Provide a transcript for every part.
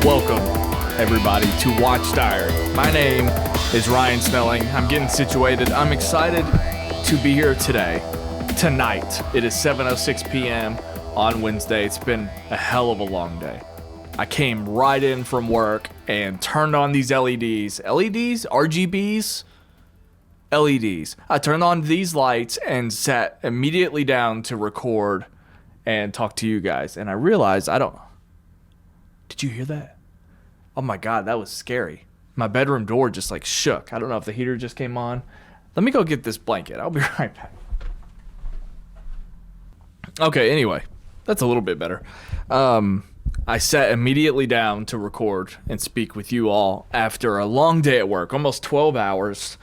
Welcome, everybody, to Watch Diary. My name is Ryan Snelling. I'm getting situated. I'm excited to be here tonight. It is 7:06 p.m. on Wednesday. It's been a hell of a long day. I came right in from work and turned on these LEDs. LEDs? RGBs? LEDs. I turned on these lights and sat immediately down to record and talk to you guys. And I realized Did you hear that? Oh my God, that was scary. My bedroom door just like shook. I don't know if the heater just came on. Let me go get this blanket. I'll be right back. Okay, anyway, that's a little bit better. I sat immediately down to record and speak with you all after a long day at work, almost 12 hours.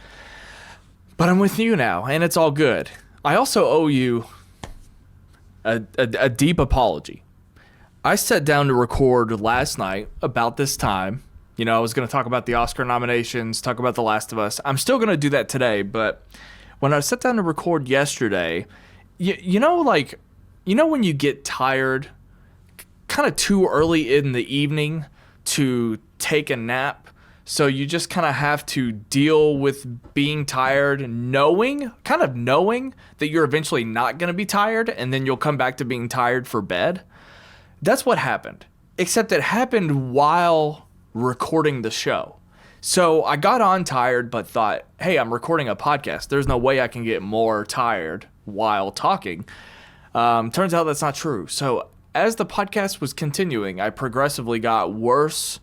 But I'm with you now, and it's all good. I also owe you a deep apology. I sat down to record last night about this time. You know, I was going to talk about the Oscar nominations, talk about The Last of Us. I'm still going to do that today, but when I sat down to record yesterday, you know when you get tired kind of too early in the evening to take a nap, so you just kind of have to deal with being tired, knowing that you're eventually not going to be tired, and then you'll come back to being tired for bed. That's what happened, except it happened while recording the show. So I got on tired, but thought, hey, I'm recording a podcast. There's no way I can get more tired while talking. Turns out that's not true. So as the podcast was continuing, I progressively got worse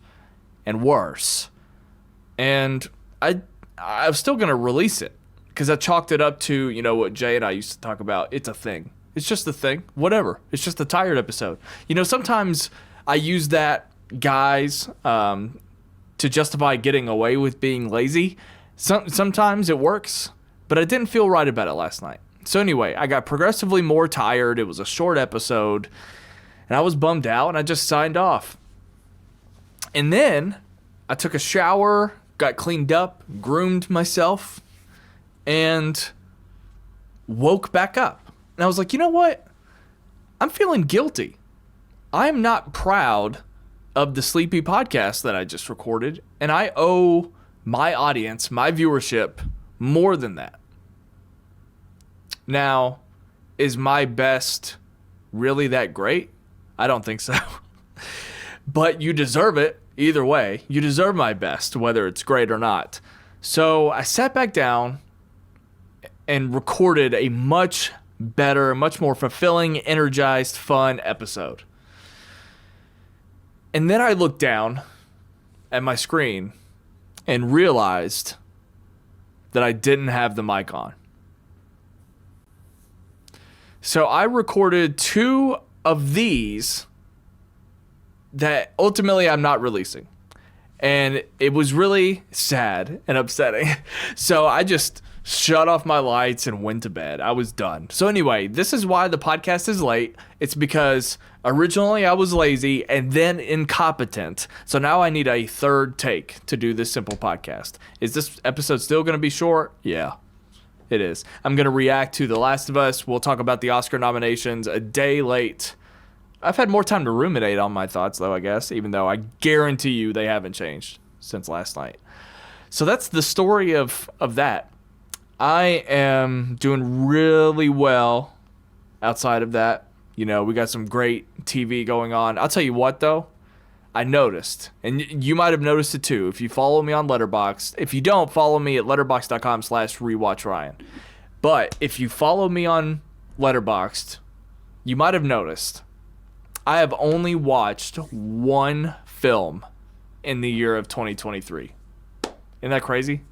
and worse. And I was still going to release it because I chalked it up to, you know, what Jay and I used to talk about. It's a thing. It's just a thing. Whatever. It's just a tired episode. You know, sometimes I use that, guys, to justify getting away with being lazy. Sometimes it works, but I didn't feel right about it last night. So anyway, I got progressively more tired. It was a short episode, and I was bummed out, and I just signed off. And then I took a shower, got cleaned up, groomed myself, and woke back up. And I was like, you know what? I'm feeling guilty. I am not proud of the sleepy podcast that I just recorded, and I owe my audience, my viewership, more than that. Now, is my best really that great? I don't think so. But you deserve it either way. You deserve my best, whether it's great or not. So I sat back down and recorded a much better, much more fulfilling, energized, fun episode. And then I looked down at my screen and realized that I didn't have the mic on. So I recorded 2 of these that ultimately I'm not releasing. And it was really sad and upsetting. So I just shut off my lights and went to bed. I was done. So anyway, this is why the podcast is late. It's because originally I was lazy and then incompetent. So now I need a third take to do this simple podcast. Is this episode still going to be short? Yeah, it is. I'm going to react to The Last of Us. We'll talk about the Oscar nominations a day late. I've had more time to ruminate on my thoughts, though, I guess, even though I guarantee you they haven't changed since last night. So that's the story of that. I am doing really well outside of that. You know, we got some great TV going on. I'll tell you what, though. I noticed, and you might have noticed it too, if you follow me on Letterboxd. If you don't, follow me at letterboxd.com/rewatchryan. But if you follow me on Letterboxd, you might have noticed I have only watched one film in the year of 2023. Isn't that crazy?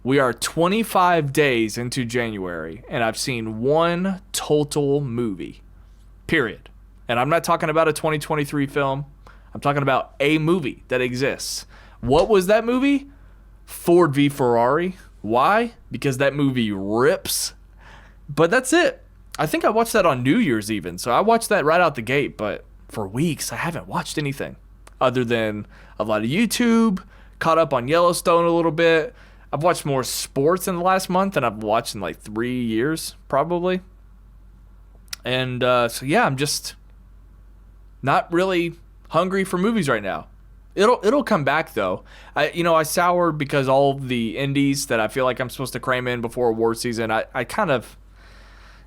We are 25 days into January, and I've seen one total movie, period. And I'm not talking about a 2023 film. I'm talking about a movie that exists. What was that movie? Ford v Ferrari. Why? Because that movie rips. But that's it. I think I watched that on New Year's even. So I watched that right out the gate. But for weeks, I haven't watched anything other than a lot of YouTube, caught up on Yellowstone a little bit. I've watched more sports in the last month than I've watched in like 3 years, probably. And so, yeah, I'm just not really hungry for movies right now. It'll come back though. I soured because all of the indies that I feel like I'm supposed to cram in before award season. I kind of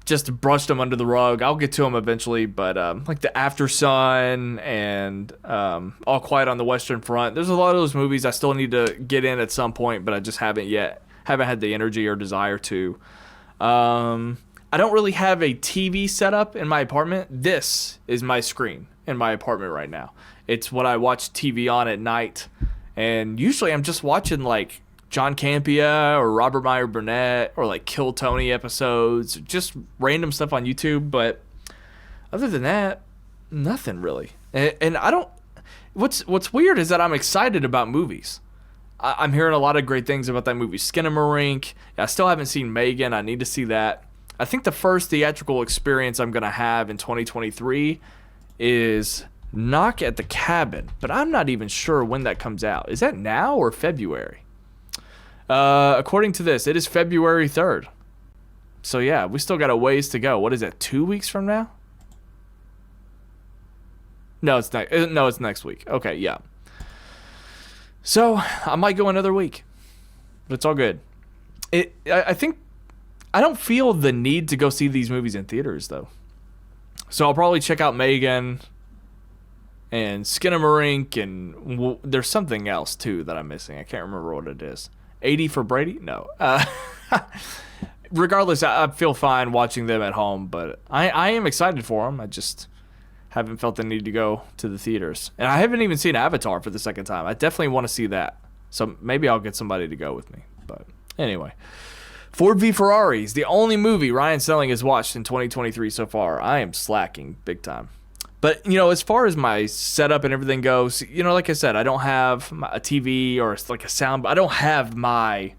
just brushed them under the rug. I'll get to them eventually, but like the After Sun and All Quiet on the Western Front. There's a lot of those movies I still need to get in at some point, but I just haven't yet. Haven't had the energy or desire to. I don't really have a TV set up in my apartment. This is my screen in my apartment right now. It's what I watch TV on at night, and usually I'm just watching like John Campea or Robert Meyer Burnett or like Kill Tony episodes, just random stuff on YouTube. But other than that, nothing really. And I don't. What's weird is that I'm excited about movies. I'm hearing a lot of great things about that movie, Skinamarink. I still haven't seen Megan. I need to see that. I think the first theatrical experience I'm gonna have in 2023 is Knock at the Cabin, but I'm not even sure when that comes out. Is that now or February? According to this, it is February 3rd. So yeah, we still got a ways to go. What is it, 2 weeks from now? No, it's next week. Okay, yeah. So I might go another week, but it's all good. I think I don't feel the need to go see these movies in theaters though. So I'll probably check out Megan and Skinamarink, and there's something else too that I'm missing. I can't remember what it is. 80 for Brady? No. Regardless, I feel fine watching them at home, but I am excited for them. I just haven't felt the need to go to the theaters. And I haven't even seen Avatar for the second time. I definitely want to see that. So maybe I'll get somebody to go with me. But anyway, Ford v Ferrari is the only movie Ryan Selling has watched in 2023 so far. I am slacking big time. But, as far as my setup and everything goes, like I said, I don't have a TV or like a sound. I don't have my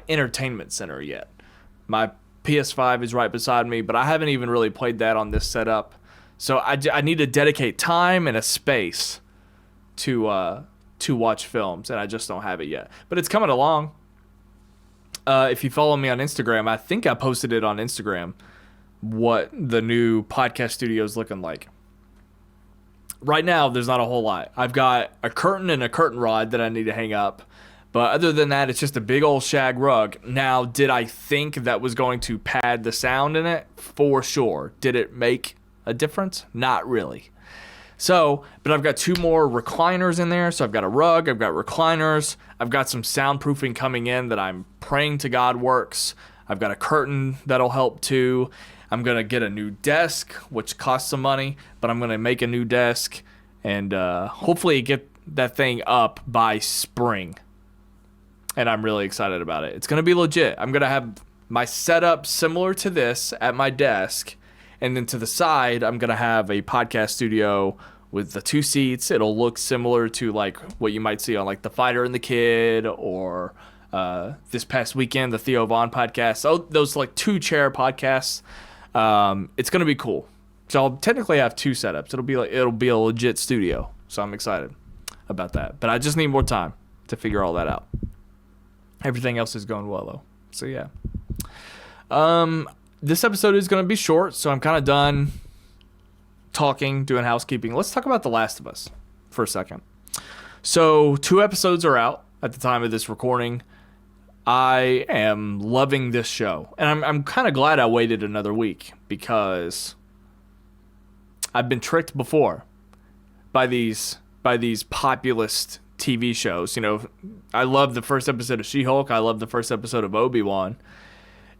entertainment center yet. My PS5 is right beside me, but I haven't even really played that on this setup. So I need to dedicate time and a space to watch films, and I just don't have it yet. But it's coming along. If you follow me on Instagram, I think I posted it on Instagram, what the new podcast studio is looking like. Right now, there's not a whole lot. I've got a curtain and a curtain rod that I need to hang up. But other than that, it's just a big old shag rug. Now, did I think that was going to pad the sound in it? For sure. Did it make a difference? Not really. So, but I've got 2 more recliners in there. So I've got a rug, I've got recliners, I've got some soundproofing coming in that I'm praying to God works. I've got a curtain that'll help too. I'm going to get a new desk, which costs some money, but I'm going to make a new desk and hopefully get that thing up by spring. And I'm really excited about it. It's going to be legit. I'm going to have my setup similar to this at my desk. And then to the side, I'm going to have a podcast studio with the 2 seats. It'll look similar to like what you might see on like The Fighter and the Kid or this past weekend, the Theo Vaughn podcast. So those like 2-chair podcasts. It's going to be cool. So I'll technically have 2 setups. It'll be a legit studio. So I'm excited about that. But I just need more time to figure all that out. Everything else is going well though. So yeah. This episode is going to be short, so I'm kind of done talking, doing housekeeping. Let's talk about The Last of Us for a second. So 2 episodes are out at the time of this recording. I am loving this show, and I'm kind of glad I waited another week because I've been tricked before by these populist TV shows. I love the first episode of She-Hulk. I love the first episode of Obi-Wan,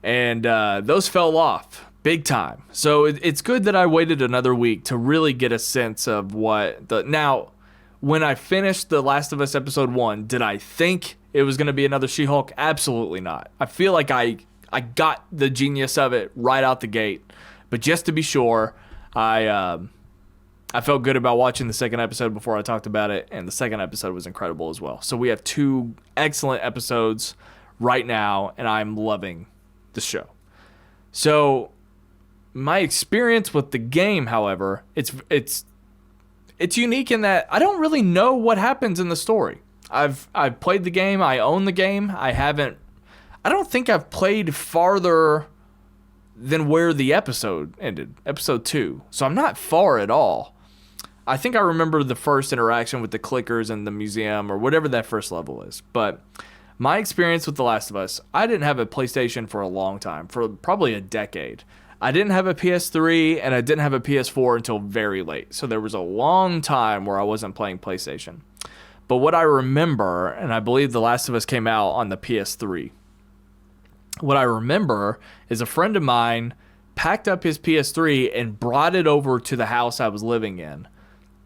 and those fell off big time. So it's good that I waited another week to really get a sense of what now. When I finished The Last of Us episode 1, did I think it was going to be another She-Hulk? Absolutely not. I feel like I got the genius of it right out the gate. But just to be sure, I felt good about watching the second episode before I talked about it, and the second episode was incredible as well. So we have 2 excellent episodes right now, and I'm loving the show. So my experience with the game, however, it's unique in that I don't really know what happens in the story. I've played the game. I own the game. I don't think I've played farther than where the episode ended, episode 2. So I'm not far at all. I think I remember the first interaction with the clickers in the museum or whatever that first level is. But my experience with The Last of Us, I didn't have a PlayStation for a long time, for probably a decade. I didn't have a PS3 and I didn't have a PS4 until very late. So there was a long time where I wasn't playing PlayStation. But what I remember, and I believe The Last of Us came out on the PS3. What I remember is a friend of mine packed up his PS3 and brought it over to the house I was living in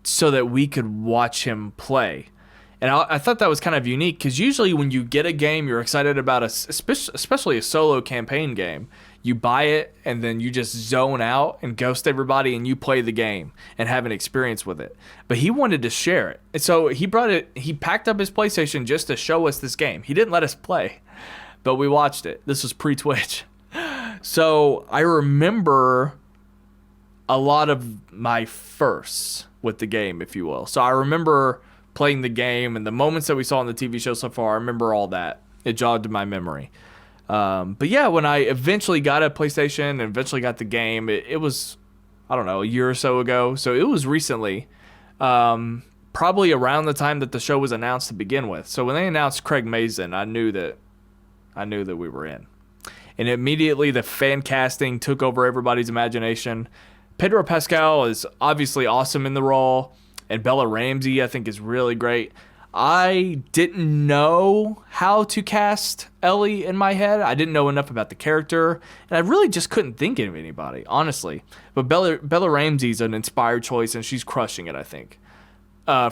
so that we could watch him play. And I thought that was kind of unique because usually when you get a game you're excited about, especially a solo campaign game, you buy it and then you just zone out and ghost everybody and you play the game and have an experience with it. But he wanted to share it. And so he packed up his PlayStation just to show us this game. He didn't let us play, but we watched it. This was pre-Twitch. So I remember a lot of my firsts with the game, if you will. So I remember playing the game and the moments that we saw on the TV show so far. I remember all that. It jogged my memory. But yeah, when I eventually got a PlayStation and eventually got the game, it was, I don't know, a year or so ago. So it was recently, probably around the time that the show was announced to begin with. So when they announced Craig Mazin, I knew that we were in. And immediately the fan casting took over everybody's imagination. Pedro Pascal is obviously awesome in the role. And Bella Ramsey, I think, is really great. I didn't know how to cast Ellie in my head. I didn't know enough about the character. And I really just couldn't think of anybody, honestly. But Bella Ramsey's an inspired choice, and she's crushing it, I think.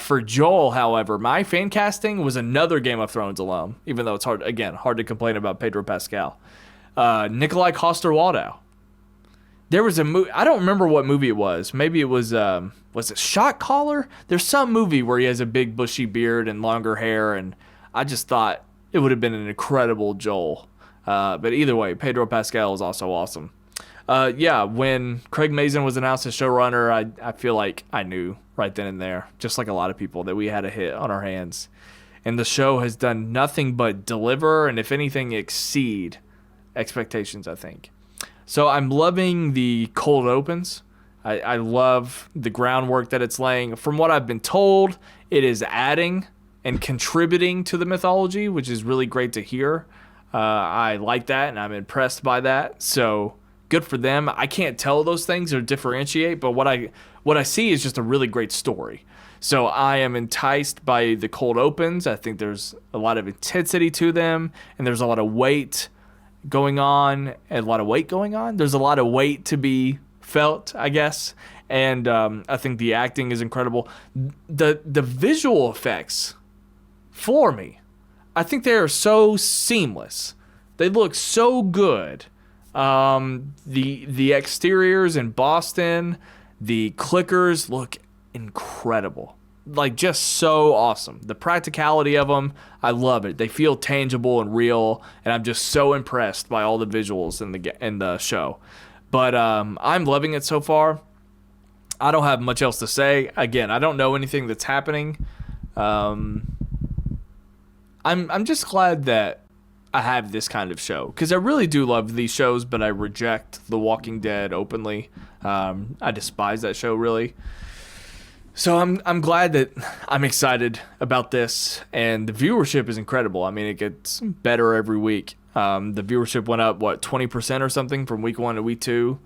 For Joel, however, my fan casting was another Game of Thrones alum, even though it's hard to complain about Pedro Pascal. Nikolai Coster-Waldau. There was a movie, I don't remember what movie it was. Maybe it was it Shot Caller? There's some movie where he has a big bushy beard and longer hair, and I just thought it would have been an incredible Joel. But either way, Pedro Pascal is also awesome. When Craig Mazin was announced as showrunner, I feel like I knew right then and there, just like a lot of people, that we had a hit on our hands. And the show has done nothing but deliver, and if anything, exceed expectations, I think. So I'm loving the cold opens. I love the groundwork that it's laying. From what I've been told, it is adding and contributing to the mythology, which is really great to hear. I like that, and I'm impressed by that. So good for them. I can't tell those things or differentiate, but what I see is just a really great story. So I am enticed by the cold opens. I think there's a lot of intensity to them, and there's a lot of weight going on. There's a lot of weight to be felt, I guess. And I think the acting is incredible. The visual effects floor me. I think they are so seamless. They look so good. The exteriors in Boston, the clickers look incredible. Like, just so awesome. The practicality of them, I love it. They feel tangible and real, and I'm just so impressed by all the visuals in the show. But I'm loving it so far. I don't have much else to say. Again, I don't know anything that's happening. I'm just glad that I have this kind of show, because I really do love these shows, but I reject The Walking Dead openly. I despise that show, really. So I'm glad that I'm excited about this, and the viewership is incredible. I mean, it gets better every week. The viewership went up, 20% or something from week 1 to week 2,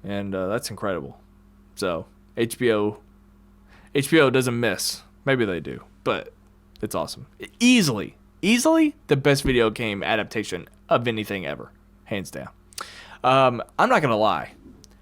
and that's incredible. So HBO doesn't miss. Maybe they do, but it's awesome. Easily the best video game adaptation of anything ever, hands down. I'm not gonna lie.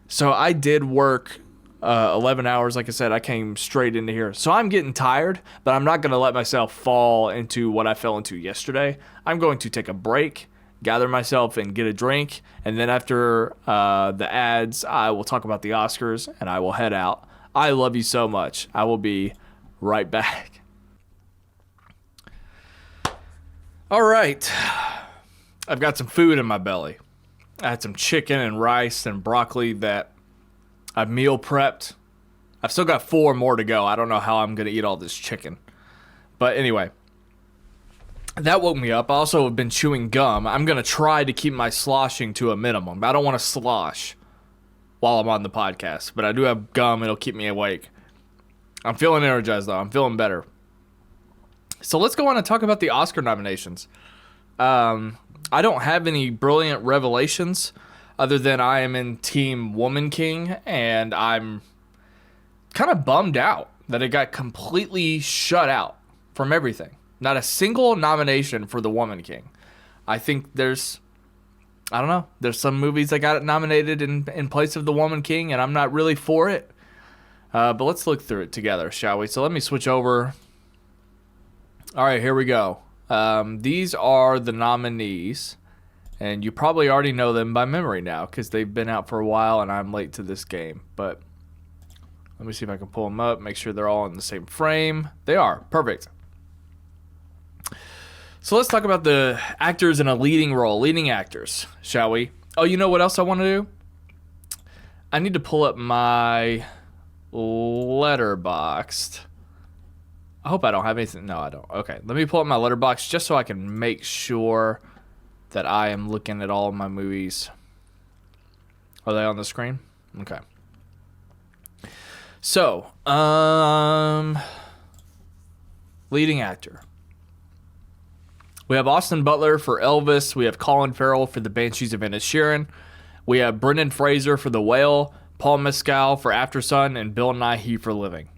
So I did work 11 hours, like I said. I came straight into here. So I'm getting tired, but I'm not going to let myself fall into what I fell into yesterday. I'm going to take a break, gather myself, and get a drink. And then after the ads, I will talk about the Oscars, and I will head out. I love you so much. I will be right back. All right. I've got some food in my belly. I had some chicken and rice and broccoli that I've meal prepped. I've still got 4 more to go. I don't know how I'm going to eat all this chicken. But anyway, that woke me up. I also have been chewing gum. I'm going to try to keep my sloshing to a minimum. I don't want to slosh while I'm on the podcast, but I do have gum. It'll keep me awake. I'm feeling energized, though. I'm feeling better. So let's go on and talk about the Oscar nominations. I don't have any brilliant revelations other than I am in Team Woman King, and I'm kind of bummed out that it got completely shut out from everything. Not a single nomination for the Woman King. I think there's some movies that got nominated in place of the Woman King, and I'm not really for it. But let's look through it together, shall we? So let me switch over. All right, here we go. These are the nominees, and you probably already know them by memory now because they've been out for a while, and I'm late to this game. But let me see if I can pull them up, make sure they're all in the same frame. They are. Perfect. So let's talk about the actors in a leading role, leading actors, shall we? Oh, you know what else I want to do? I need to pull up my Letterboxd. I hope I don't have anything. No, I don't. Okay, let me pull up my Letterboxd just so I can make sure that I am looking at all of my movies. Are they on the screen? Okay. So, leading actor. We have Austin Butler for Elvis. We have Colin Farrell for The Banshees of Inisherin. We have Brendan Fraser for The Whale, Paul Mescal for Aftersun, and Bill Nighy for Living.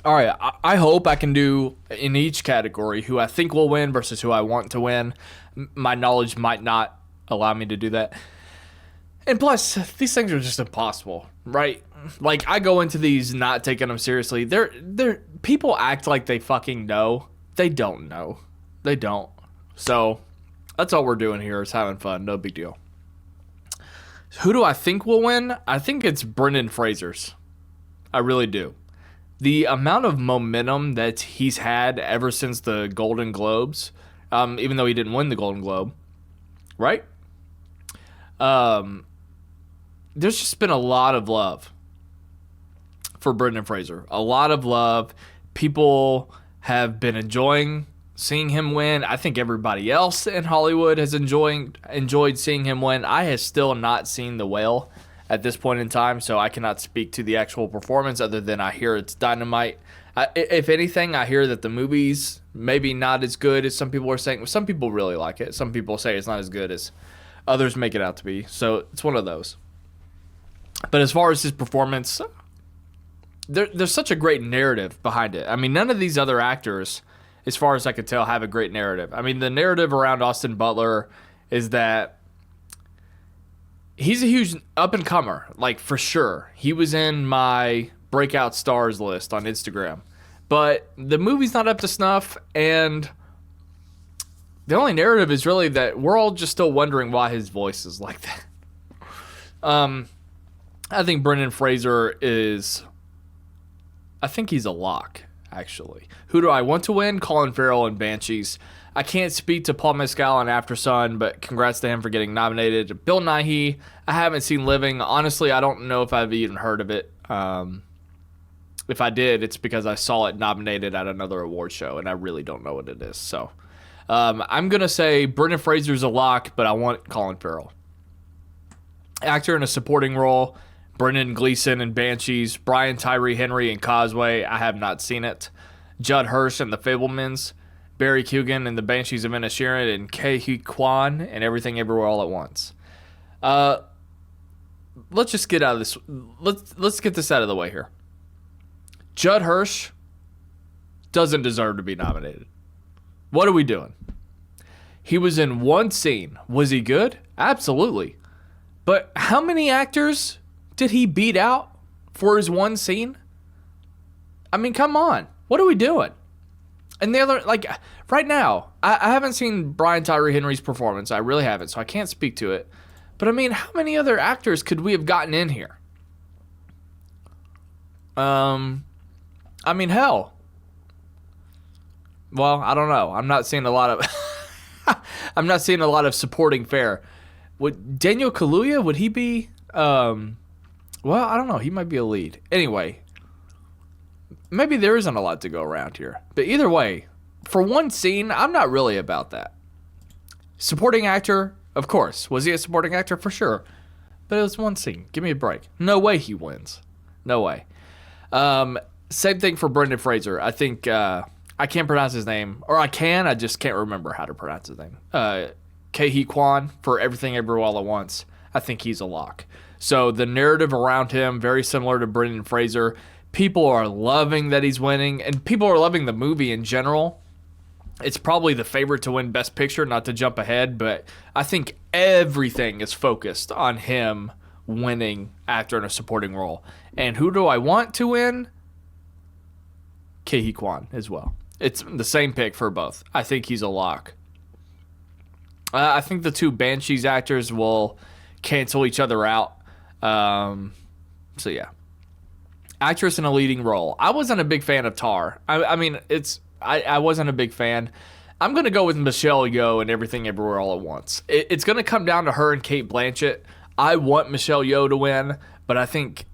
All right, I hope I can do in each category who I think will win versus who I want to win. My knowledge might not allow me to do that. And plus, these things are just impossible, right? Like, I go into these not taking them seriously. People act like they fucking know. They don't know. They don't. So, that's all we're doing here is having fun. No big deal. Who do I think will win? I think it's Brendan Fraser's. I really do. The amount of momentum that he's had ever since the Golden Globes, even though he didn't win the Golden Globe, right? There's just been a lot of love for Brendan Fraser. A lot of love. People have been enjoying seeing him win. I think everybody else in Hollywood has enjoyed seeing him win. I have still not seen The Whale at this point in time, so I cannot speak to the actual performance other than I hear it's dynamite. If anything, I hear that the movie's maybe not as good as some people are saying. Some people really like it. Some people say it's not as good as others make it out to be. So it's one of those. But as far as his performance, there's such a great narrative behind it. I mean, none of these other actors, as far as I could tell, have a great narrative. I mean, the narrative around Austin Butler is that he's a huge up-and-comer, like, for sure. He was in my breakout stars list on Instagram. But the movie's not up to snuff, and the only narrative is really that we're all just still wondering why his voice is like that. I think Brendan Fraser is... I think he's a lock, actually. Who do I want to win? Colin Farrell and Banshees. I can't speak to Paul Mescal and Aftersun, but congrats to him for getting nominated. Bill Nighy, I haven't seen Living. Honestly, I don't know if I've even heard of it. If I did, it's because I saw it nominated at another award show, and I really don't know what it is. So I'm going to say Brendan Fraser's a lock, but I want Colin Farrell. Actor in a supporting role, Brendan Gleeson in Banshees, Brian Tyree Henry in Causeway. I have not seen it. Judd Hirsch in The Fabelmans, Barry Keoghan in The Banshees of Inisherin, and Ke Huy Quan in Everything Everywhere All at Once. Let's just get out of this. Let's get this out of the way here. Judd Hirsch doesn't deserve to be nominated. What are we doing? He was in one scene. Was he good? Absolutely. But how many actors did he beat out for his one scene? I mean, come on. What are we doing? And the other, like, right now, I haven't seen Brian Tyree Henry's performance. I really haven't, so I can't speak to it. But, I mean, how many other actors could we have gotten in here? I mean, hell. Well, I don't know. I'm not seeing a lot of I'm not seeing a lot of supporting fare. Would Daniel Kaluuya, would he be well, I don't know. He might be a lead. Anyway, maybe there isn't a lot to go around here. But either way, for one scene, I'm not really about that. Supporting actor, of course. Was he a supporting actor? For sure. But it was one scene. Give me a break. No way he wins. No way. Same thing for Brendan Fraser. I think I can't pronounce his name, or I can. I just can't remember how to pronounce his name. Ke Kwan for Everything Everywhere All at Once. I think he's a lock. So the narrative around him very similar to Brendan Fraser. People are loving that he's winning, and people are loving the movie in general. It's probably the favorite to win Best Picture, not to jump ahead, but I think everything is focused on him winning actor in a supporting role. And who do I want to win? Ke Kwan as well. It's the same pick for both. I think he's a lock. I think the two Banshees actors will cancel each other out. So yeah. Actress in a leading role. I wasn't a big fan of Tar. I wasn't a big fan. I'm going to go with Michelle Yeoh and Everything Everywhere All at Once. It's going to come down to her and Cate Blanchett. I want Michelle Yeoh to win, but I think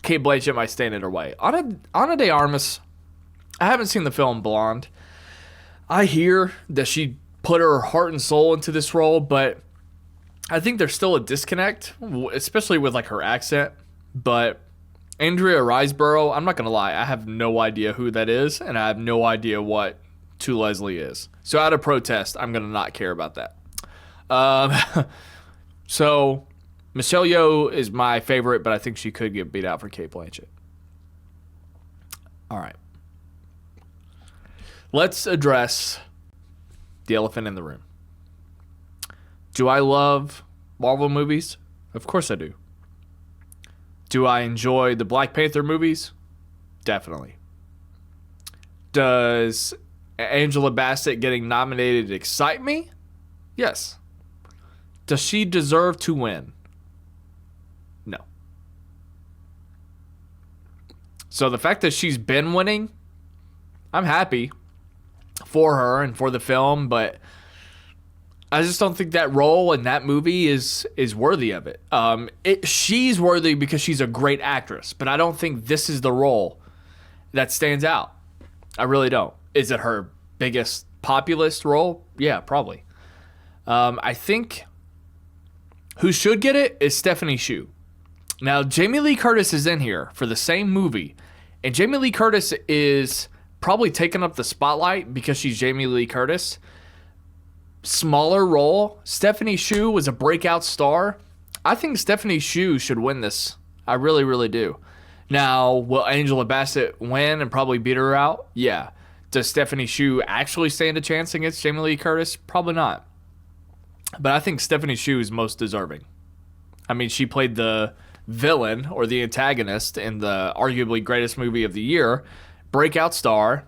Cate Blanchett might stand in her way. Ana de Armas, I haven't seen the film Blonde. I hear that she put her heart and soul into this role, but I think there's still a disconnect, especially with like her accent. But Andrea Riseborough, I'm not going to lie, I have no idea who that is, and I have no idea what To Leslie is. So out of protest, I'm going to not care about that. So Michelle Yeoh is my favorite, but I think she could get beat out for Cate Blanchett. All right. Let's address the elephant in the room. Do I love Marvel movies? Of course I do. Do I enjoy the Black Panther movies? Definitely. Does Angela Bassett getting nominated excite me? Yes. Does she deserve to win? No. So the fact that she's been winning, I'm happy for her and for the film, but I just don't think that role in that movie is worthy of it. She's worthy because she's a great actress, but I don't think this is the role that stands out. I really don't. Is it her biggest populist role? Yeah, probably. I think who should get it is Stephanie Hsu. Now, Jamie Lee Curtis is in here for the same movie, and Jamie Lee Curtis is probably taking up the spotlight because she's Jamie Lee Curtis. Smaller role. Stephanie Hsu was a breakout star. I think Stephanie Hsu should win this. I really, really do. Now, will Angela Bassett win and probably beat her out? Yeah. Does Stephanie Hsu actually stand a chance against Jamie Lee Curtis? Probably not. But I think Stephanie Hsu is most deserving. I mean, she played the villain or the antagonist in the arguably greatest movie of the year. Breakout star.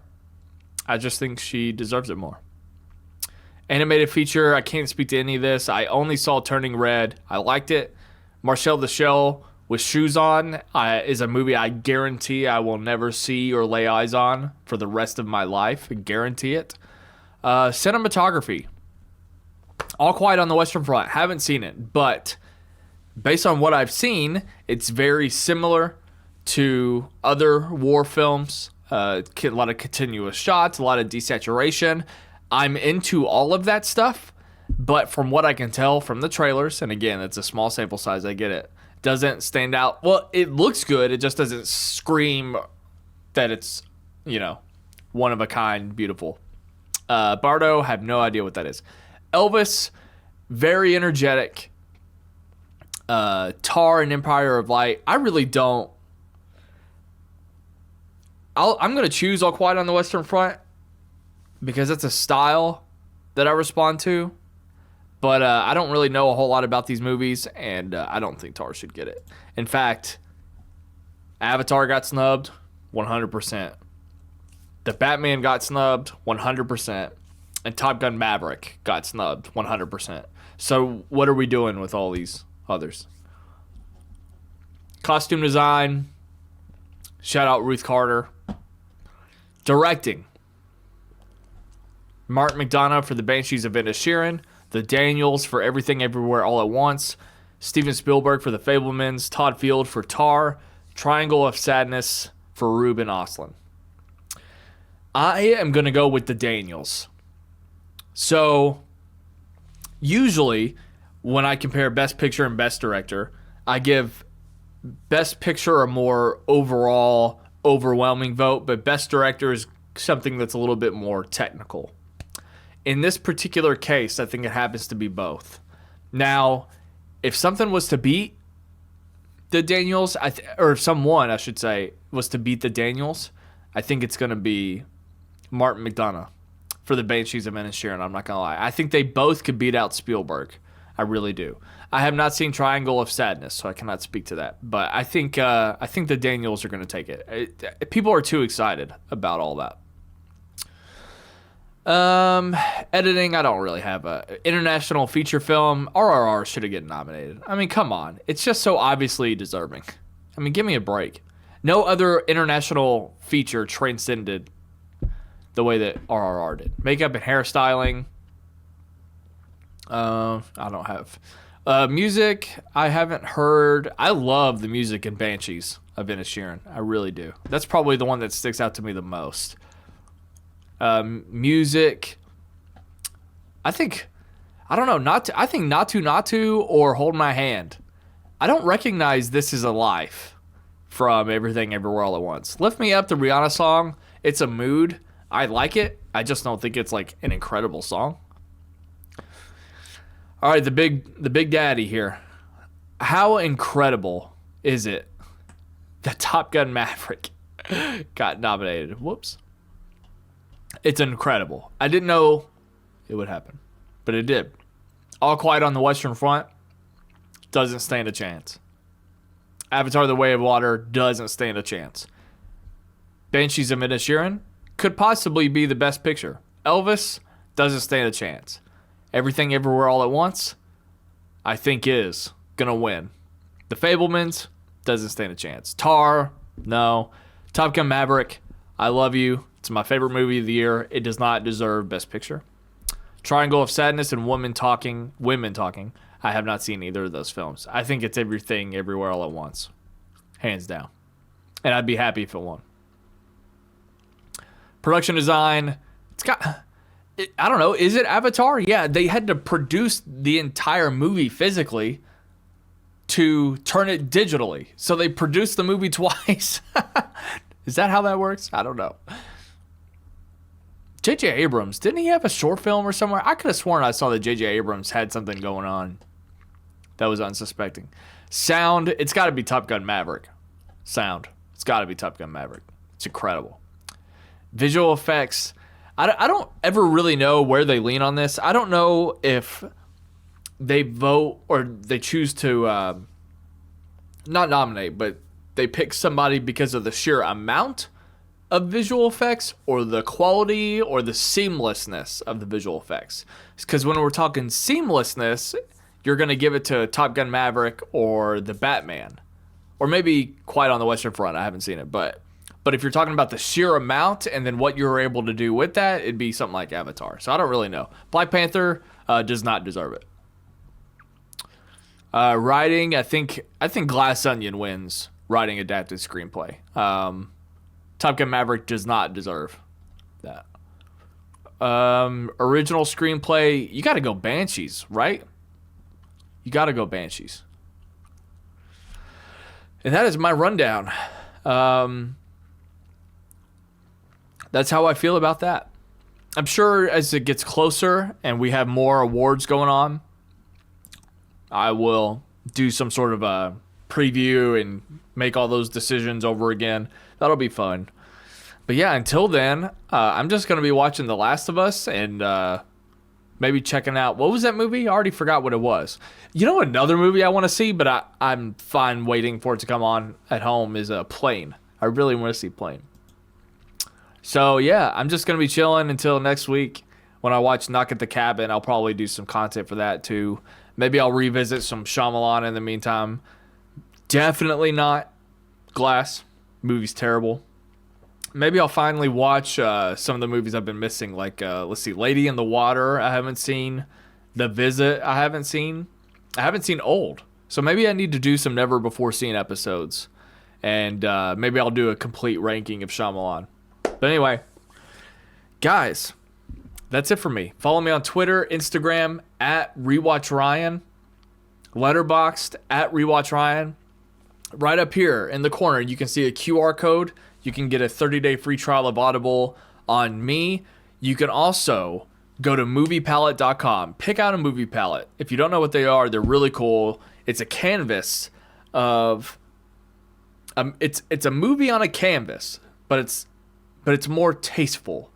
I just think she deserves it more. Animated feature, I can't speak to any of this. I only saw Turning Red. I liked it. Marcel the Shell with Shoes On is a movie I guarantee I will never see or lay eyes on for the rest of my life. I guarantee it. Cinematography. All Quiet on the Western Front. Haven't seen it, but based on what I've seen, it's very similar to other war films. A lot of continuous shots, a lot of desaturation. I'm into all of that stuff, but from what I can tell from the trailers, and again, it's a small sample size, I get it, doesn't stand out. Well, it looks good. It just doesn't scream that it's, one of a kind, beautiful. Bardo, have no idea what that is. Elvis, very energetic. Tar and Empire of Light, I really don't. I'm going to choose All Quiet on the Western Front because it's a style that I respond to. But I don't really know a whole lot about these movies, and I don't think Tar should get it. In fact, Avatar got snubbed, 100%. The Batman got snubbed, 100%. And Top Gun Maverick got snubbed, 100%. So what are we doing with all these others? Costume design, shout out Ruth Carter. Directing. Martin McDonagh for The Banshees of Inisherin. The Daniels for Everything Everywhere All at Once. Steven Spielberg for The Fabelmans. Todd Field for Tar. Triangle of Sadness for Ruben Östlund. I am going to go with the Daniels. So, usually, when I compare Best Picture and Best Director, I give Best Picture a more overall overwhelming vote, but best director is something that's a little bit more technical. In this particular case, I think it happens to be both. Now, if something was to beat the Daniels, or if someone, I should say, was to beat the Daniels, I think it's going to be Martin McDonagh for the Banshees of Inisherin. I'm not going to lie. I think they both could beat out Spielberg. I really do. I have not seen Triangle of Sadness, so I cannot speak to that. But I think the Daniels are going to take it. People are too excited about all that. Editing, I don't really have a international feature film. RRR should have gotten nominated. I mean, come on. It's just so obviously deserving. I mean, give me a break. No other international feature transcended the way that RRR did. Makeup and hairstyling. I don't have. Music, I haven't heard. I love the music in Banshees of Inisherin. I really do. That's probably the one that sticks out to me the most. Music, I think Natu or Hold My Hand. I don't recognize This Is a Life from Everything Everywhere All at Once. Lift Me Up, the Rihanna song. It's a mood. I like it. I just don't think it's like an incredible song. All right, the big daddy here. How incredible is it that Top Gun Maverick got nominated? Whoops. It's incredible. I didn't know it would happen, but it did. All Quiet on the Western Front doesn't stand a chance. Avatar: The Way of Water doesn't stand a chance. Banshees of Inisherin could possibly be the best picture. Elvis doesn't stand a chance. Everything Everywhere All at Once, I think is going to win. The Fabelmans doesn't stand a chance. Tar, no. Top Gun Maverick, I love you. It's my favorite movie of the year. It does not deserve Best Picture. Triangle of Sadness and Women Talking. I have not seen either of those films. I think it's Everything Everywhere All at Once. Hands down. And I'd be happy if it won. Production design. It's got... I don't know. Is it Avatar? Yeah, they had to produce the entire movie physically to turn it digitally. So they produced the movie twice. Is that how that works? I don't know. J.J. Abrams, didn't he have a short film or somewhere? I could have sworn I saw that J.J. Abrams had something going on that was unsuspecting. Sound, it's got to be Top Gun Maverick. Sound, it's got to be Top Gun Maverick. It's incredible. Visual effects, I don't ever really know where they lean on this. I don't know if they vote or they choose to not nominate, but they pick somebody because of the sheer amount of visual effects or the quality or the seamlessness of the visual effects. Because when we're talking seamlessness, you're going to give it to Top Gun Maverick or the Batman. Or maybe Quiet on the Western Front. I haven't seen it. But if you're talking about the sheer amount and then what you're able to do with that, it'd be something like Avatar. So I don't really know. Black Panther does not deserve it. Writing, I think Glass Onion wins writing adapted screenplay. Top Gun Maverick does not deserve that. Original screenplay, you got to go Banshees, right? You got to go Banshees. And that is my rundown. That's how I feel about that. I'm sure as it gets closer and we have more awards going on, I will do some sort of a preview and make all those decisions over again. That'll be fun. But yeah, until then, I'm just going to be watching The Last of Us and maybe checking out, what was that movie? I already forgot what it was. You know, another movie I want to see, but I'm fine waiting for it to come on at home is Plane. I really want to see Plane. So yeah, I'm just going to be chilling until next week when I watch Knock at the Cabin. I'll probably do some content for that too. Maybe I'll revisit some Shyamalan in the meantime. Definitely not Glass. Movie's terrible. Maybe I'll finally watch some of the movies I've been missing. Like, let's see, Lady in the Water, I haven't seen. The Visit, I haven't seen. I haven't seen Old. So maybe I need to do some never before seen episodes. And maybe I'll do a complete ranking of Shyamalan. But anyway, guys, that's it for me. Follow me on Twitter, Instagram, @RewatchRyan. Letterboxd, @RewatchRyan. Right up here in the corner, you can see a QR code. You can get a 30-day free trial of Audible on me. You can also go to moviepalette.com. Pick out a movie palette. If you don't know what they are, they're really cool. It's a canvas of it's a movie on a canvas, but it's more tasteful.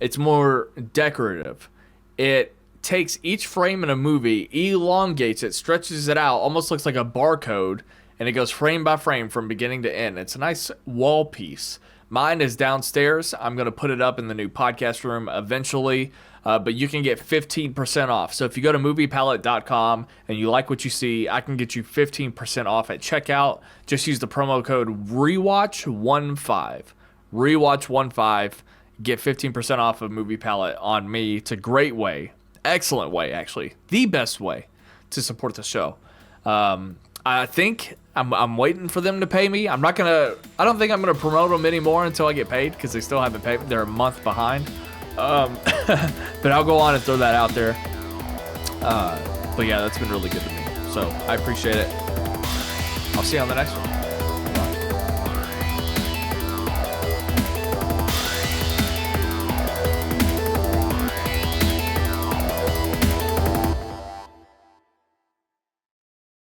It's more decorative. It takes each frame in a movie, elongates it, stretches it out, almost looks like a barcode, and it goes frame by frame from beginning to end. It's a nice wall piece. Mine is downstairs. I'm going to put it up in the new podcast room eventually, but you can get 15% off. So if you go to moviepalette.com and you like what you see, I can get you 15% off at checkout. Just use the promo code REWATCH15. REWATCH15. Get 15% off of Movie Palette on me. It's a great way. Excellent way, actually. The best way to support the show. I think I'm waiting for them to pay me. I don't think I'm gonna promote them anymore until I get paid, because they still haven't paid me. They're a month behind. But I'll go on and throw that out there. But yeah, that's been really good to me. So I appreciate it. I'll see you on the next one.